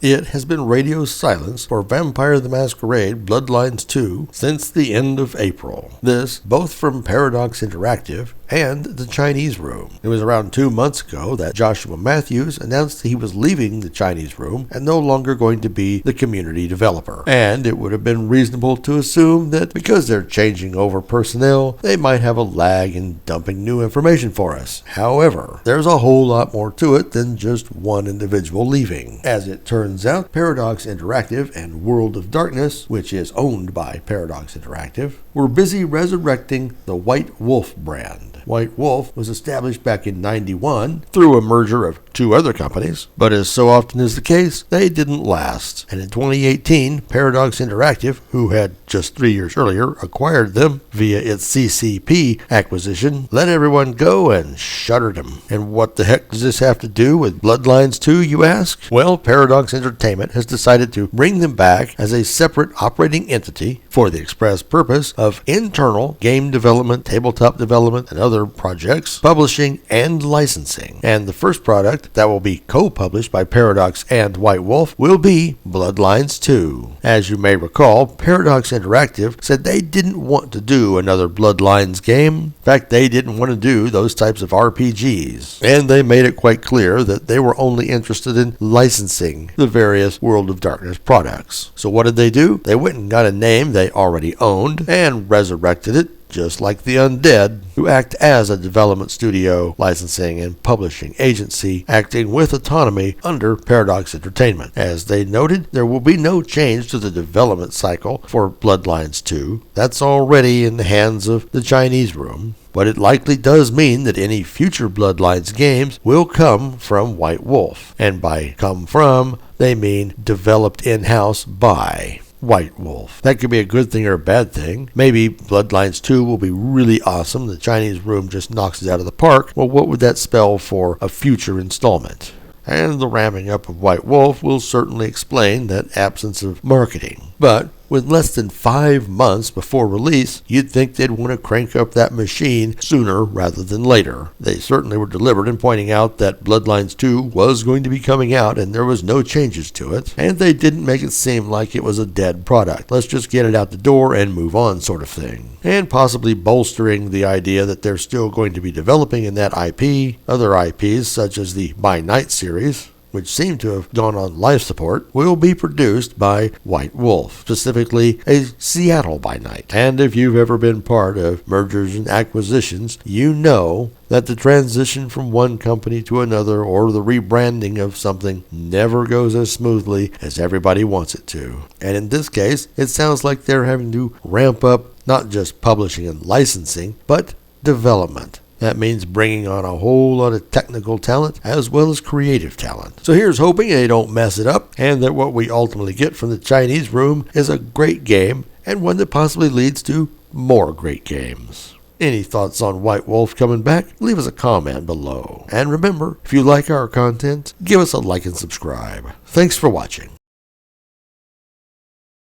It has been radio silence for Vampire the Masquerade Bloodlines 2 since the end of April. This both from Paradox Interactive and the Chinese Room. It was around 2 months ago that Joshua Matthews announced that he was leaving the Chinese Room and no longer going to be the community developer. And it would have been reasonable to assume that because they're changing over personnel, they might have a lag in dumping new information for us. However, there's a whole lot more to it than just one individual leaving. As it turns out, Paradox Interactive and World of Darkness, which is owned by Paradox Interactive, were busy resurrecting the White Wolf brand. White Wolf was established back in '91 through a merger of two other companies, but as so often is the case, they didn't last. And in 2018, Paradox Interactive, who had just 3 years earlier acquired them via its CCP acquisition, let everyone go and shuttered them. And what the heck does this have to do with Bloodlines 2, you ask? Well, Paradox Entertainment has decided to bring them back as a separate operating entity for the express purpose of internal game development, tabletop development, and other projects, publishing, and licensing. And the first product that will be co-published by Paradox and White Wolf will be Bloodlines 2. As you may recall, Paradox Interactive said they didn't want to do another Bloodlines game. In fact, they didn't want to do those types of RPGs. And they made it quite clear that they were only interested in licensing the various World of Darkness products. So what did they do? They went and got a name they already owned and resurrected it, just like the Undead, who act as a development studio, licensing, and publishing agency, acting with autonomy under Paradox Entertainment. As they noted, there will be no change to the development cycle for Bloodlines 2. That's already in the hands of the Chinese Room. But it likely does mean that any future Bloodlines games will come from White Wolf. And by come from, they mean developed in-house by White Wolf. That could be a good thing or a bad thing. Maybe Bloodlines 2 will be really awesome. The Chinese Room just knocks it out of the park. Well, what would that spell for a future installment? And the ramping up of White Wolf will certainly explain that absence of marketing. But with less than 5 months before release, you'd think they'd want to crank up that machine sooner rather than later. They certainly were deliberate in pointing out that Bloodlines 2 was going to be coming out and there was no changes to it, and they didn't make it seem like it was a dead product. Let's just get it out the door and move on sort of thing. And possibly bolstering the idea that they're still going to be developing in that IP, other IPs such as the By Night series, which seem to have gone on life support, will be produced by White Wolf, specifically a Seattle by night. And if you've ever been part of mergers and acquisitions, you know that the transition from one company to another or the rebranding of something never goes as smoothly as everybody wants it to. And in this case, it sounds like they're having to ramp up not just publishing and licensing, but development. That means bringing on a whole lot of technical talent as well as creative talent. So here's hoping they don't mess it up and that what we ultimately get from the Chinese Room is a great game and one that possibly leads to more great games. Any thoughts on White Wolf coming back? Leave us a comment below. And remember, if you like our content, give us a like and subscribe. Thanks for watching.